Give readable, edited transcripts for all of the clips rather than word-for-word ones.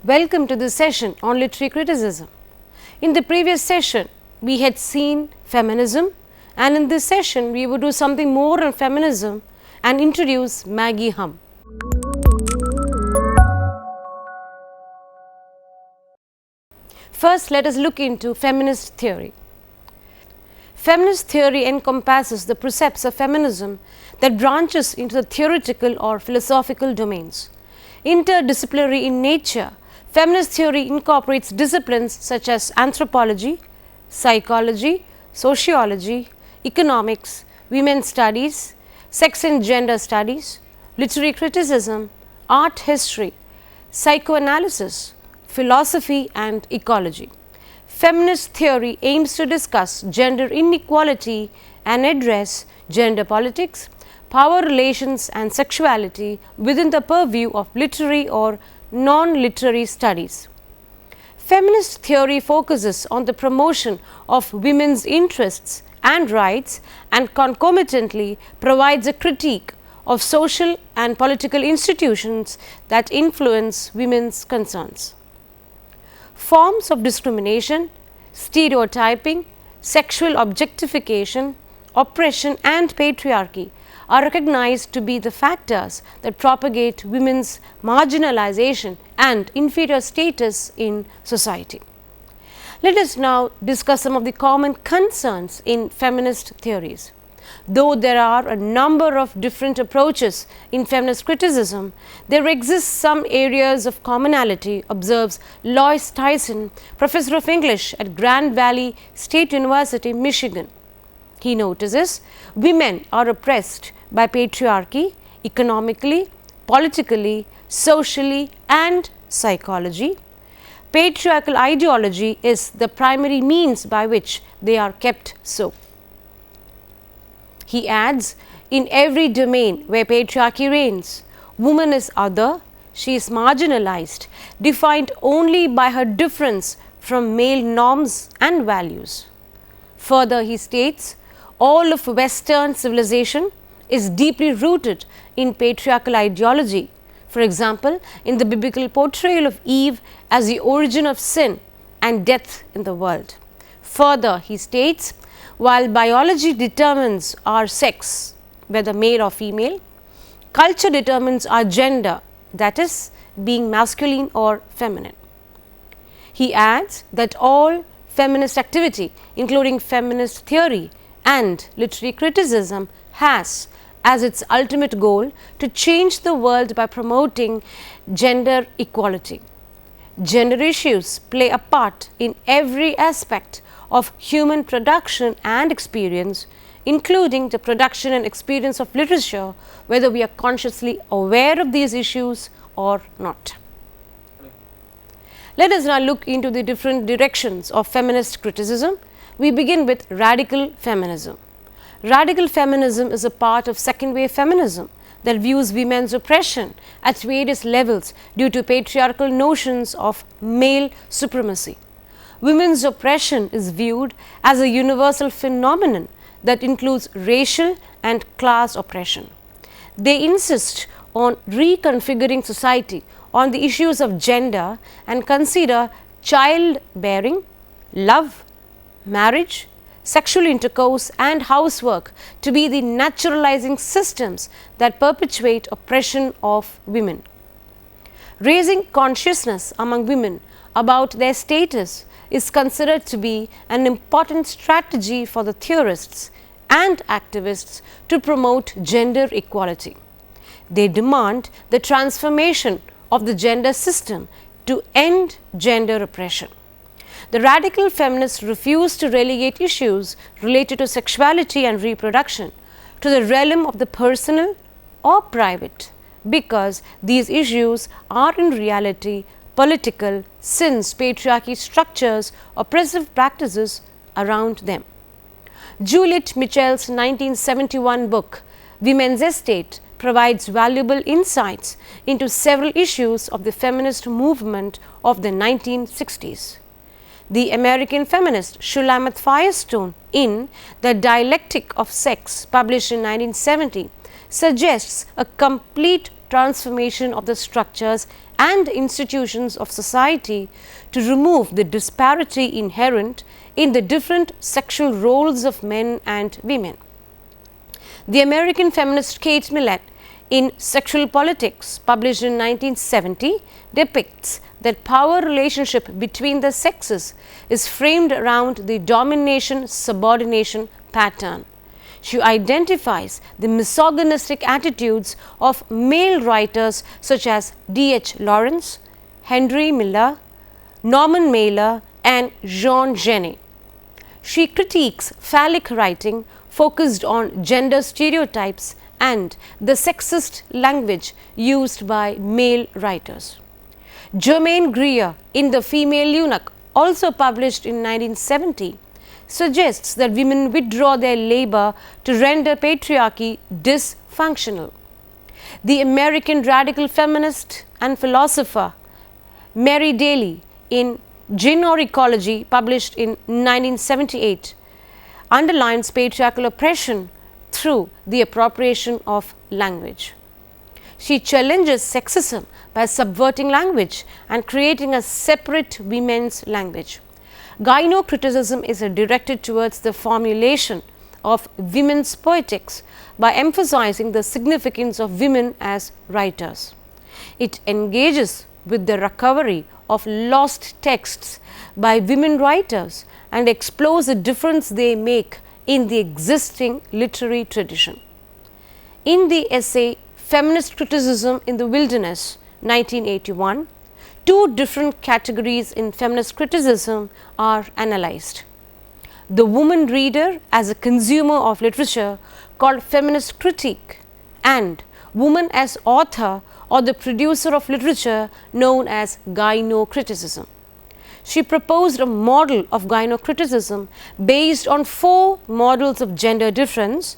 Welcome to this session on literary criticism. In the previous session, we had seen feminism, and in this session, we would do something more on feminism and introduce Maggie Humm. First, let us look into feminist theory. Feminist theory encompasses the precepts of feminism that branches into the theoretical or philosophical domains. Interdisciplinary in nature, feminist theory incorporates disciplines such as anthropology, psychology, sociology, economics, women's studies, sex and gender studies, literary criticism, art history, psychoanalysis, philosophy and ecology. Feminist theory aims to discuss gender inequality and address gender politics, power relations and sexuality within the purview of literary or non-literary studies. Feminist theory focuses on the promotion of women's interests and rights and concomitantly provides a critique of social and political institutions that influence women's concerns. Forms of discrimination, stereotyping, sexual objectification, oppression and patriarchy are recognized to be the factors that propagate women's marginalization and inferior status in society. Let us now discuss some of the common concerns in feminist theories. Though there are a number of different approaches in feminist criticism, there exists some areas of commonality, observes Lois Tyson, professor of English at Grand Valley State University, Michigan. He notices women are oppressed by patriarchy economically, politically, socially and psychology. Patriarchal ideology is the primary means by which they are kept so. He adds, in every domain where patriarchy reigns, woman is other, she is marginalized, defined only by her difference from male norms and values. Further, he states, all of Western civilization is deeply rooted in patriarchal ideology. For example, in the biblical portrayal of Eve as the origin of sin and death in the world. Further, he states, while biology determines our sex, whether male or female, culture determines our gender, that is, being masculine or feminine. He adds that all feminist activity, including feminist theory and literary criticism, has as its ultimate goal to change the world by promoting gender equality. Gender issues play a part in every aspect of human production and experience, including the production and experience of literature, whether we are consciously aware of these issues or not. Let us now look into the different directions of feminist criticism. We begin with radical feminism. Radical feminism is a part of second wave feminism that views women's oppression at various levels due to patriarchal notions of male supremacy. Women's oppression is viewed as a universal phenomenon that includes racial and class oppression. They insist on reconfiguring society on the issues of gender and consider childbearing, love, marriage, sexual intercourse and housework to be the naturalizing systems that perpetuate oppression of women. Raising consciousness among women about their status is considered to be an important strategy for the theorists and activists to promote gender equality. They demand the transformation of the gender system to end gender oppression. The radical feminists refuse to relegate issues related to sexuality and reproduction to the realm of the personal or private, because these issues are in reality political, since patriarchy structures oppressive practices around them. Juliet Mitchell's 1971 book, Women's Estate, provides valuable insights into several issues of the feminist movement of the 1960s. The American feminist Shulamith Firestone, in The Dialectic of Sex, published in 1970, suggests a complete transformation of the structures and institutions of society to remove the disparity inherent in the different sexual roles of men and women. The American feminist Kate Millett in Sexual Politics, published in 1970, depicts that power relationship between the sexes is framed around the domination-subordination pattern. She identifies the misogynistic attitudes of male writers such as D.H. Lawrence, Henry Miller, Norman Mailer, and Jean Genet. She critiques phallic writing focused on gender stereotypes and the sexist language used by male writers. Germaine Greer in The Female Eunuch, also published in 1970, suggests that women withdraw their labor to render patriarchy dysfunctional. The American radical feminist and philosopher Mary Daly in Gynocriticism, published in 1978, underlines patriarchal oppression through the appropriation of language. She challenges sexism by subverting language and creating a separate women's language. Gynocriticism is directed towards the formulation of women's poetics by emphasizing the significance of women as writers. It engages with the recovery of lost texts by women writers and explores the difference they make in the existing literary tradition. In the essay Feminist Criticism in the Wilderness, 1981, two different categories in feminist criticism are analyzed. The woman reader as a consumer of literature, called feminist critique, and woman as author or the producer of literature, known as gynocriticism. She proposed a model of gynocriticism based on four models of gender difference: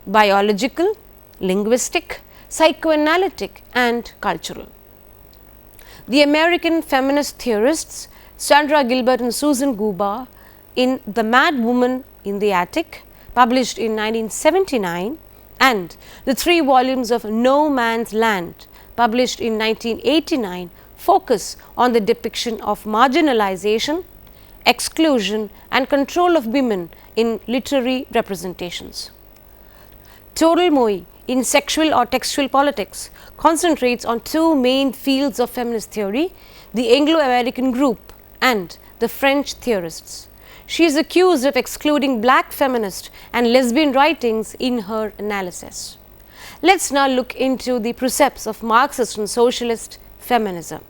biological, linguistic, psychoanalytic, and cultural. The American feminist theorists Sandra Gilbert and Susan Gubar in The Mad Woman in the Attic, published in 1979, and the 3 volumes of No Man's Land, published in 1989, focus on the depiction of marginalization, exclusion, and control of women in literary representations. Toral Moe in Sexual or Textual Politics concentrates on 2 main fields of feminist theory: the Anglo-American group and the French theorists. She is accused of excluding black feminist and lesbian writings in her analysis. Let's now look into the precepts of Marxist and socialist feminism.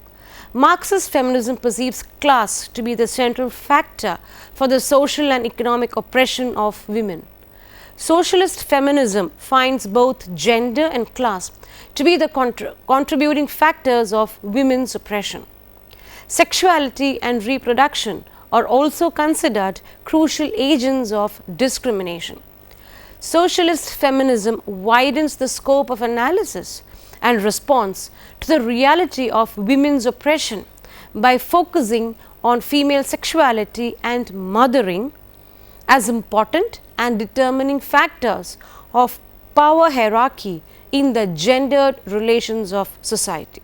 Marxist feminism perceives class to be the central factor for the social and economic oppression of women. Socialist feminism finds both gender and class to be the contributing factors of women's oppression. Sexuality and reproduction are also considered crucial agents of discrimination. Socialist feminism widens the scope of analysis and response to the reality of women's oppression by focusing on female sexuality and mothering as important and determining factors of power hierarchy in the gendered relations of society.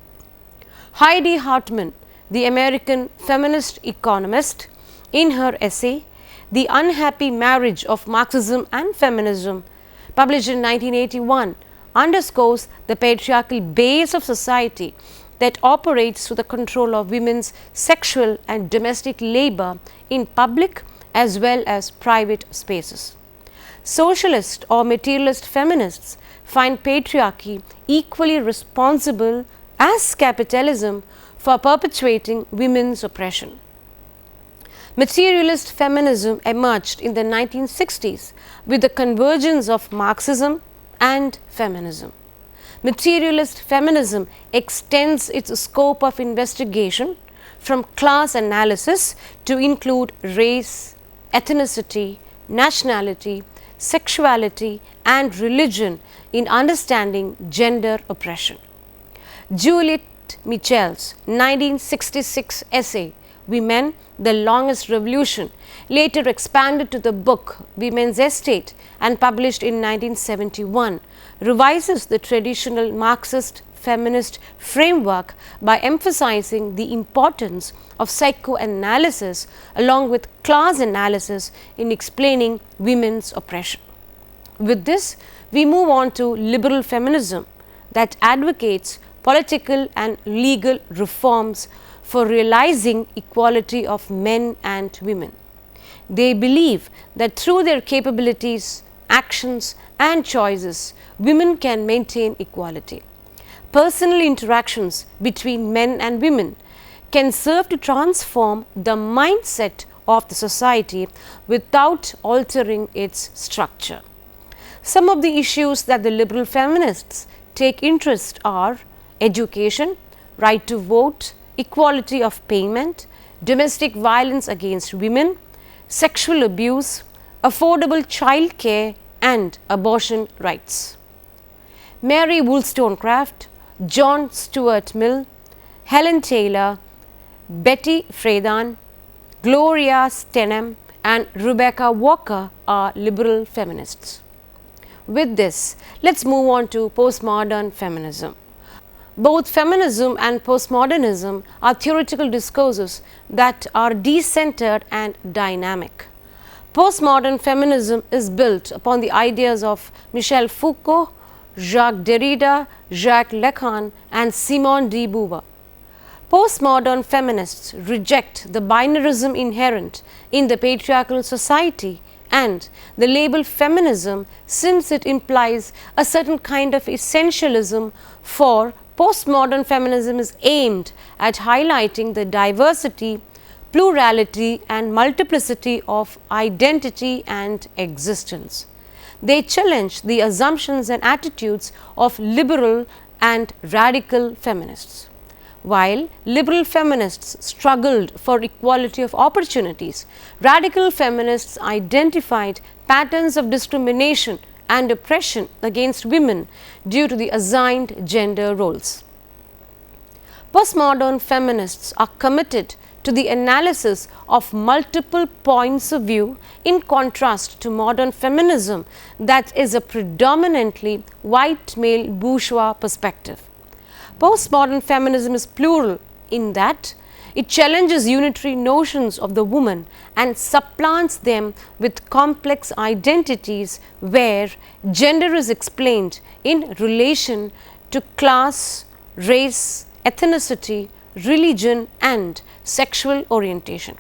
Heidi Hartman, the American feminist economist, in her essay The Unhappy Marriage of Marxism and Feminism, published in 1981, underscores the patriarchal base of society that operates through the control of women's sexual and domestic labor in public as well as private spaces. Socialist or materialist feminists find patriarchy equally responsible as capitalism for perpetuating women's oppression. Materialist feminism emerged in the 1960s with the convergence of Marxism and feminism. Materialist feminism extends its scope of investigation from class analysis to include race, ethnicity, nationality, sexuality, and religion in understanding gender oppression. Juliette Michel's 1966 essay, Women, the Longest Revolution, later expanded to the book Women's Estate and published in 1971, revises the traditional Marxist feminist framework by emphasizing the importance of psychoanalysis along with class analysis in explaining women's oppression. With this, we move on to liberal feminism that advocates political and legal reforms for realizing equality of men and women. They believe that through their capabilities, actions and choices, women can maintain equality. Personal interactions between men and women can serve to transform the mindset of the society without altering its structure. Some of the issues that the liberal feminists take interest are education, right to vote, equality of payment, domestic violence against women, sexual abuse, affordable child care and abortion rights. Mary Wollstonecraft, John Stuart Mill, Helen Taylor, Betty Friedan, Gloria Steinem and Rebecca Walker are liberal feminists. With this, let's move on to postmodern feminism. Both feminism and postmodernism are theoretical discourses that are decentered and dynamic. Postmodern feminism is built upon the ideas of Michel Foucault, Jacques Derrida, Jacques Lacan and Simone de Beauvoir. Postmodern feminists reject the binarism inherent in the patriarchal society and the label feminism, since it implies a certain kind of essentialism. For postmodern feminism is aimed at highlighting the diversity, plurality and multiplicity of identity and existence. They challenge the assumptions and attitudes of liberal and radical feminists. While liberal feminists struggled for equality of opportunities, radical feminists identified patterns of discrimination and oppression against women due to the assigned gender roles. Postmodern feminists are committed to the analysis of multiple points of view, in contrast to modern feminism that is a predominantly white male bourgeois perspective. Postmodern feminism is plural in that it challenges unitary notions of the woman and supplants them with complex identities where gender is explained in relation to class, race, ethnicity, religion and sexual orientation.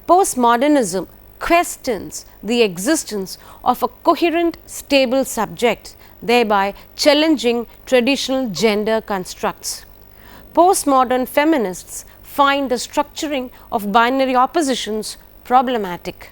Postmodernism questions the existence of a coherent, stable subject, thereby challenging traditional gender constructs. Postmodern feminists find the structuring of binary oppositions problematic.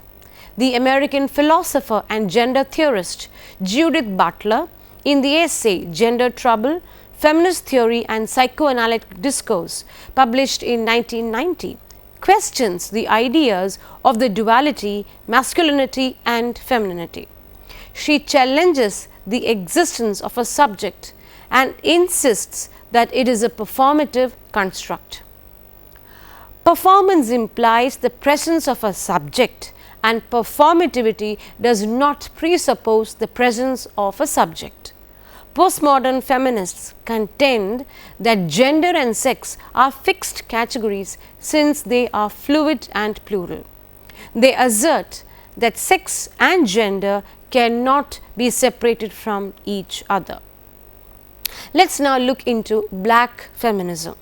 The American philosopher and gender theorist Judith Butler, in the essay Gender Trouble, Feminist Theory and Psychoanalytic Discourse, published in 1990, questions the ideas of the duality, masculinity and femininity. She challenges the existence of a subject and insists that it is a performative construct. Performance implies the presence of a subject, and performativity does not presuppose the presence of a subject. Postmodern feminists contend that gender and sex are fixed categories since they are fluid and plural. They assert that sex and gender cannot be separated from each other. Let's now look into black feminism.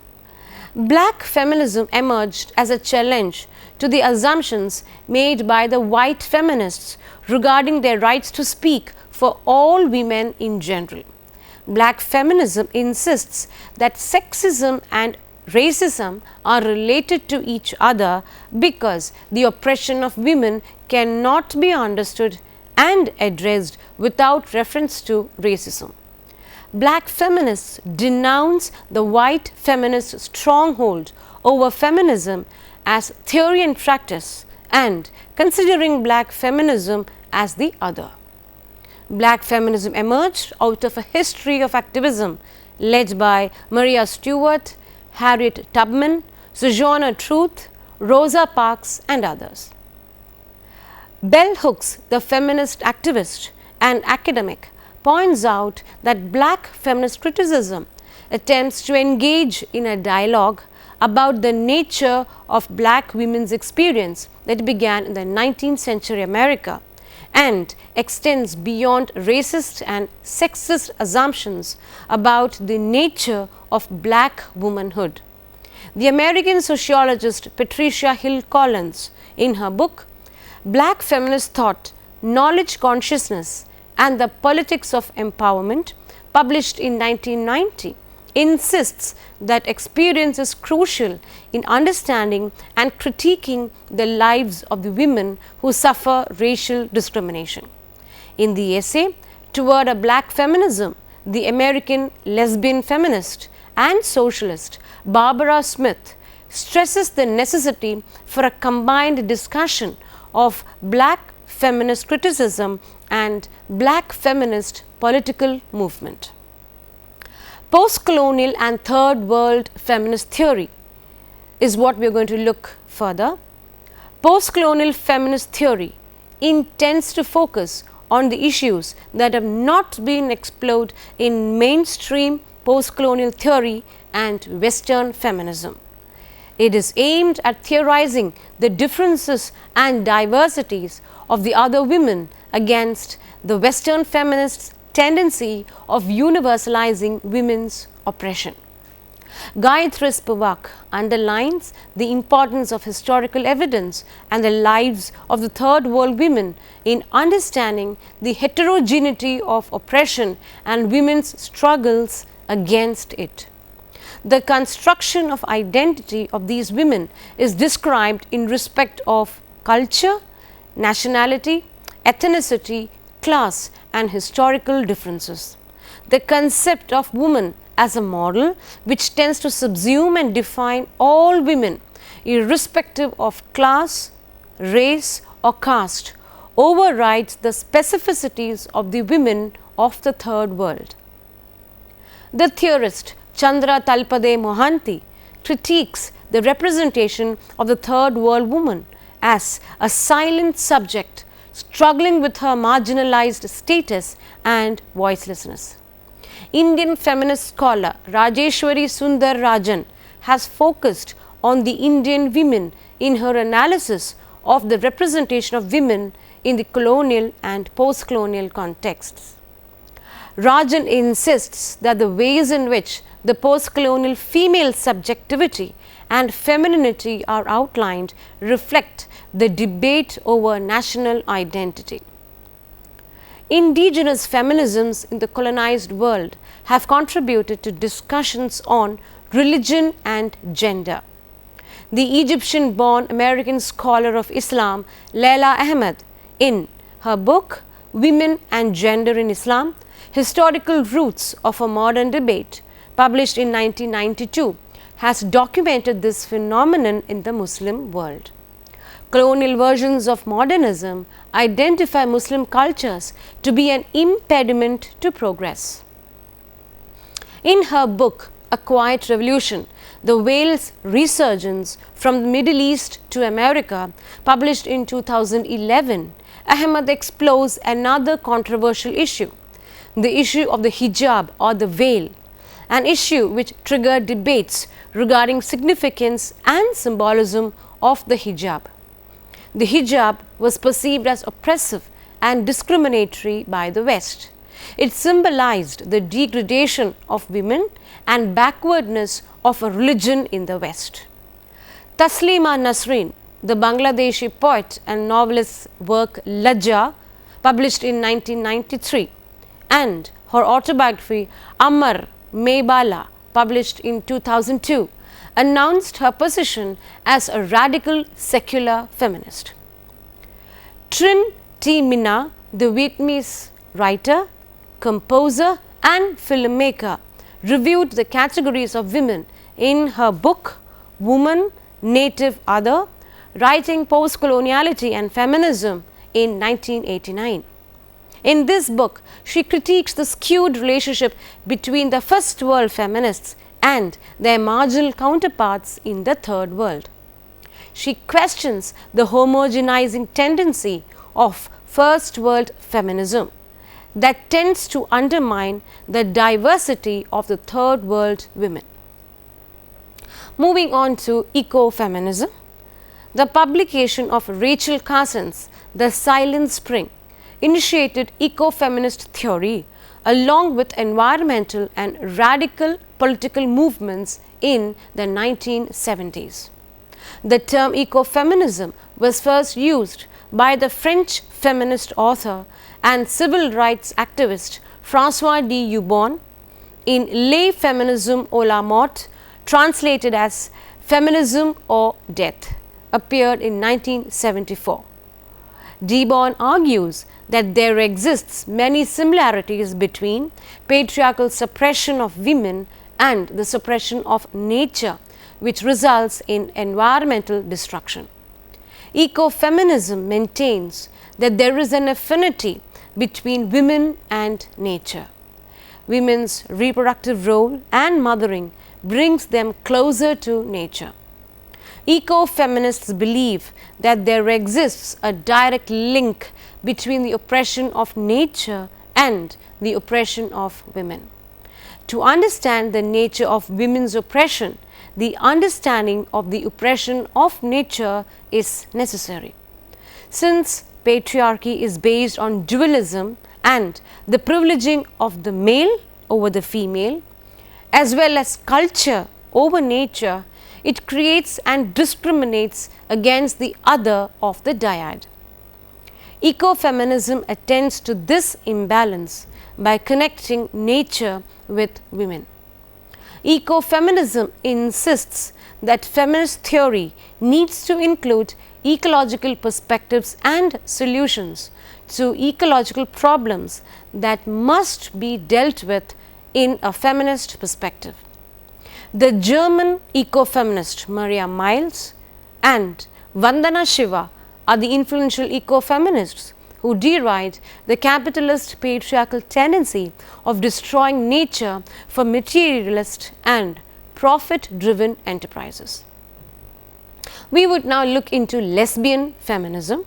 Black feminism emerged as a challenge to the assumptions made by the white feminists regarding their rights to speak for all women in general. Black feminism insists that sexism and racism are related to each other because the oppression of women cannot be understood and addressed without reference to racism. Black feminists denounce the white feminist stronghold over feminism as theory and practice and considering black feminism as the other. Black feminism emerged out of a history of activism led by Maria Stewart, Harriet Tubman, Sojourner Truth, Rosa Parks and others. Bell Hooks, the feminist activist and academic, points out that black feminist criticism attempts to engage in a dialogue about the nature of black women's experience that began in the 19th century America and extends beyond racist and sexist assumptions about the nature of black womanhood. The American sociologist Patricia Hill Collins, in her book Black Feminist Thought, Knowledge Consciousness and the Politics of Empowerment, published in 1990, insists that experience is crucial in understanding and critiquing the lives of the women who suffer racial discrimination. In the essay Toward a Black Feminism, the American lesbian feminist and socialist Barbara Smith stresses the necessity for a combined discussion of black feminist criticism and black feminist political movement. Post-colonial and third world feminist theory is what we are going to look further. Post-colonial feminist theory intends to focus on the issues that have not been explored in mainstream post-colonial theory and Western feminism. It is aimed at theorizing the differences and diversities of the other women against the Western feminists' tendency of universalizing women's oppression. Gynocritism underlines the importance of historical evidence and the lives of the third world women in understanding the heterogeneity of oppression and women's struggles against it. The construction of identity of these women is described in respect of culture, nationality, ethnicity, class and historical differences. The concept of woman as a model which tends to subsume and define all women irrespective of class, race or caste overrides the specificities of the women of the third world. The theorist Chandra Talpade Mohanty critiques the representation of the third world woman as a silent subject struggling with her marginalized status and voicelessness. Indian feminist scholar Rajeshwari Sundar Rajan has focused on the Indian women in her analysis of the representation of women in the colonial and post-colonial contexts. Rajan insists that the ways in which the post-colonial female subjectivity and femininity are outlined reflect the debate over national identity. Indigenous feminisms in the colonized world have contributed to discussions on religion and gender. The Egyptian-born American scholar of Islam, Leila Ahmed, in her book Women and Gender in Islam, Historical Roots of a Modern Debate, published in 1992, has documented this phenomenon in the Muslim world. Colonial versions of modernism identify Muslim cultures to be an impediment to progress. In her book, A Quiet Revolution, The Wales Resurgence from the Middle East to America, published in 2011, Ahmed explores another controversial issue, the issue of the hijab or the veil, an issue which triggered debates regarding significance and symbolism of the hijab. The hijab was perceived as oppressive and discriminatory by the West. It symbolized the degradation of women and backwardness of a religion in the West. Taslima Nasreen, the Bangladeshi poet and novelist's work Lajja, published in 1993, and her autobiography Amar Meybala, published in 2002, announced her position as a radical secular feminist. Trinh T. Mina, the Vietnamese writer, composer and filmmaker, reviewed the categories of women in her book Woman, Native, Other, Writing Post-coloniality and Feminism in 1989. In this book, she critiques the skewed relationship between the first world feminists and their marginal counterparts in the third world. She questions the homogenizing tendency of first world feminism. that tends to undermine the diversity of the third world women. Moving on to ecofeminism, the publication of Rachel Carson's The Silent Spring initiated ecofeminist theory along with environmental and radical political movements in the 1970s. The term ecofeminism was first used by the French feminist author and civil rights activist François de Eubon in Les Feminismes ou la Mort, translated as Feminism or Death, appeared in 1974. De Eubon argues that there exists many similarities between patriarchal suppression of women and the suppression of nature, which results in environmental destruction. Ecofeminism maintains that there is an affinity between women and nature. Women's reproductive role and mothering brings them closer to nature. Ecofeminists believe that there exists a direct link between the oppression of nature and the oppression of women. To understand the nature of women's oppression, the understanding of the oppression of nature is necessary. Since patriarchy is based on dualism and the privileging of the male over the female, as well as culture over nature, it creates and discriminates against the other of the dyad. Ecofeminism attends to this imbalance by connecting nature with women. Ecofeminism insists that feminist theory needs to include ecological perspectives and solutions to ecological problems that must be dealt with in a feminist perspective. The German ecofeminist Maria Miles and Vandana Shiva are the influential ecofeminists who deride the capitalist patriarchal tendency of destroying nature for materialist and profit-driven enterprises. We would now look into lesbian feminism.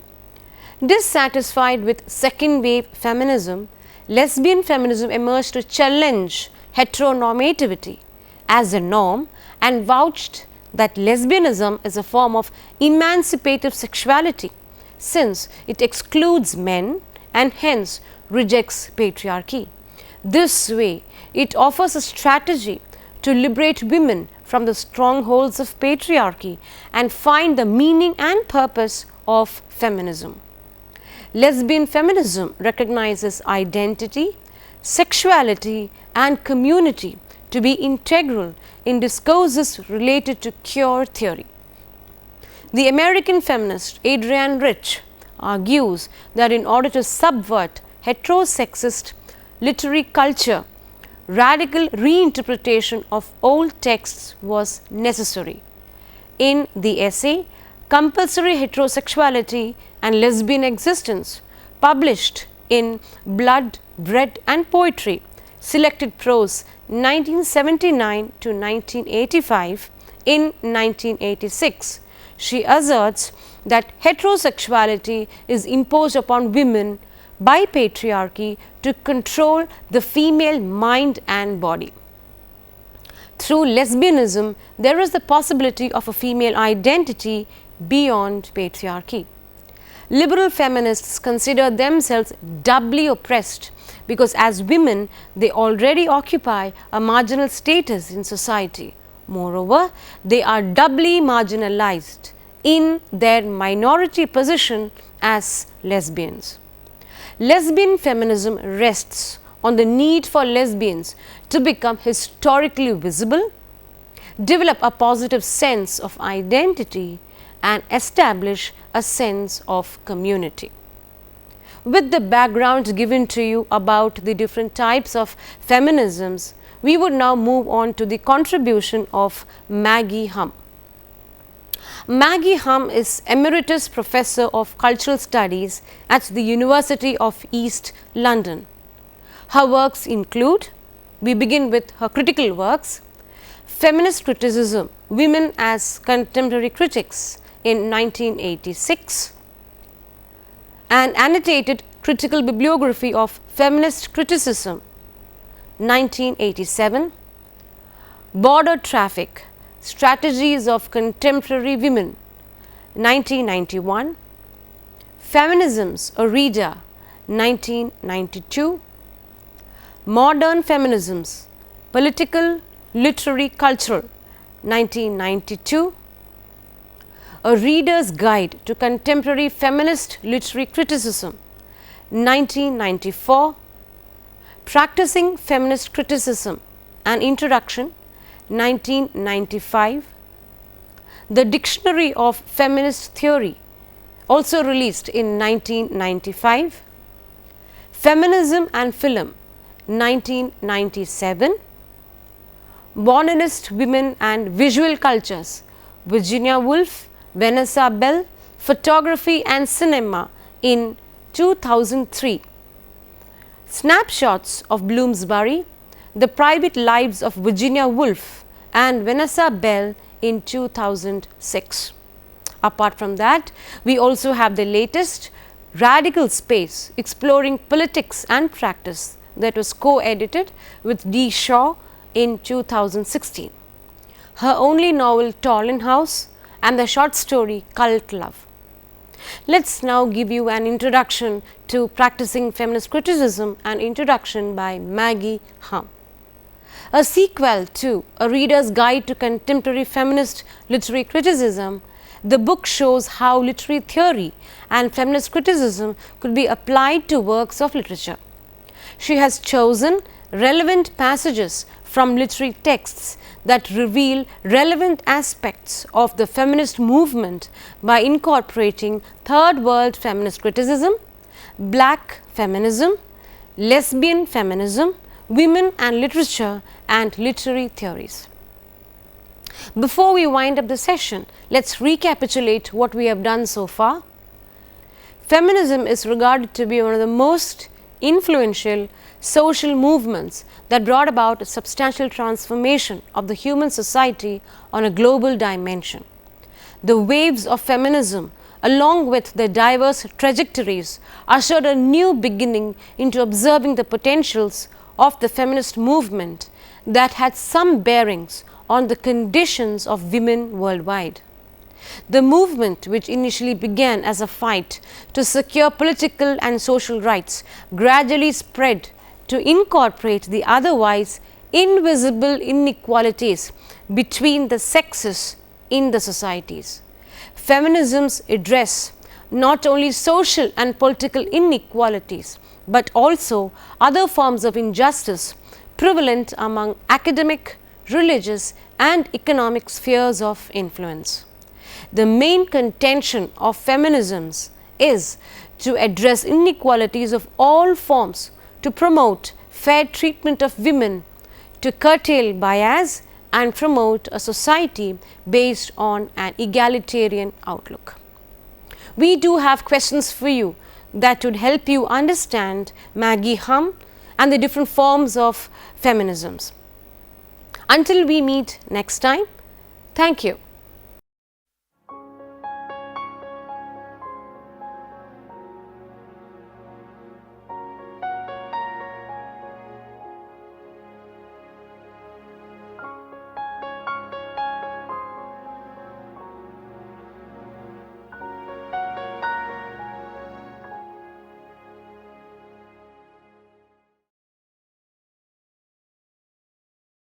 Dissatisfied with second wave feminism, lesbian feminism emerged to challenge heteronormativity as a norm and vouched that lesbianism is a form of emancipative sexuality, since it excludes men and hence rejects patriarchy. This way, it offers a strategy to liberate women from the strongholds of patriarchy and find the meaning and purpose of feminism. Lesbian feminism recognizes identity, sexuality, and community to be integral in discourses related to queer theory. The American feminist Adrienne Rich argues that in order to subvert heterosexist literary culture, radical reinterpretation of old texts was necessary. In the essay Compulsory Heterosexuality and Lesbian Existence, published in Blood, Bread and Poetry, Selected Prose 1979 to 1985, in 1986, she asserts that heterosexuality is imposed upon women by patriarchy to control the female mind and body. Through lesbianism, there is the possibility of a female identity beyond patriarchy. Liberal feminists consider themselves doubly oppressed because as women they already occupy a marginal status in society. Moreover, they are doubly marginalized in their minority position as lesbians. Lesbian feminism rests on the need for lesbians to become historically visible, develop a positive sense of identity, and establish a sense of community. With the background given to you about the different types of feminisms, we would now move on to the contribution of Maggie Humm. Maggie Humm is Emeritus Professor of Cultural Studies at the University of East London. Her works include, we begin with her critical works, Feminist Criticism, Women as Contemporary Critics in 1986, an annotated Critical Bibliography of Feminist Criticism, 1987. Border Traffic, Strategies of Contemporary Women, 1991. Feminisms, a Reader, 1992. Modern Feminisms, Political, Literary, Cultural, 1992. A Reader's Guide to Contemporary Feminist Literary Criticism, 1994. Practicing Feminist Criticism, An Introduction, 1995. The Dictionary of Feminist Theory, also released in 1995. Feminism and Film, 1997. Modernist Women and Visual Cultures, Virginia Woolf, Vanessa Bell, Photography and Cinema, in 2003. Snapshots of Bloomsbury, The Private Lives of Virginia Woolf and Vanessa Bell, in 2006. Apart from that, we also have the latest Radical Space, Exploring Politics and Practice, that was co-edited with D. Shaw in 2016. Her only novel, Tollen House, and the short story, Cult Love. Let's now give you an introduction to Practicing Feminist Criticism, an introduction by Maggie Humm. A sequel to A Reader's Guide to Contemporary Feminist Literary Criticism, the book shows how literary theory and feminist criticism could be applied to works of literature. She has chosen relevant passages from literary texts that reveal relevant aspects of the feminist movement by incorporating third world feminist criticism, black feminism, lesbian feminism, women and literature, and literary theories. Before we wind up the session, let's recapitulate what we have done so far. Feminism is regarded to be one of the most influential social movements that brought about a substantial transformation of the human society on a global dimension. The waves of feminism, along with their diverse trajectories, ushered a new beginning into observing the potentials of the feminist movement that had some bearings on the conditions of women worldwide. The movement, which initially began as a fight to secure political and social rights, gradually spread to incorporate the otherwise invisible inequalities between the sexes in the societies. Feminisms address not only social and political inequalities, but also other forms of injustice prevalent among academic, religious, and economic spheres of influence. The main contention of feminisms is to address inequalities of all forms, to promote fair treatment of women, to curtail bias, and promote a society based on an egalitarian outlook. We do have questions for you that would help you understand Maggie Humm and the different forms of feminisms. Until we meet next time, thank you.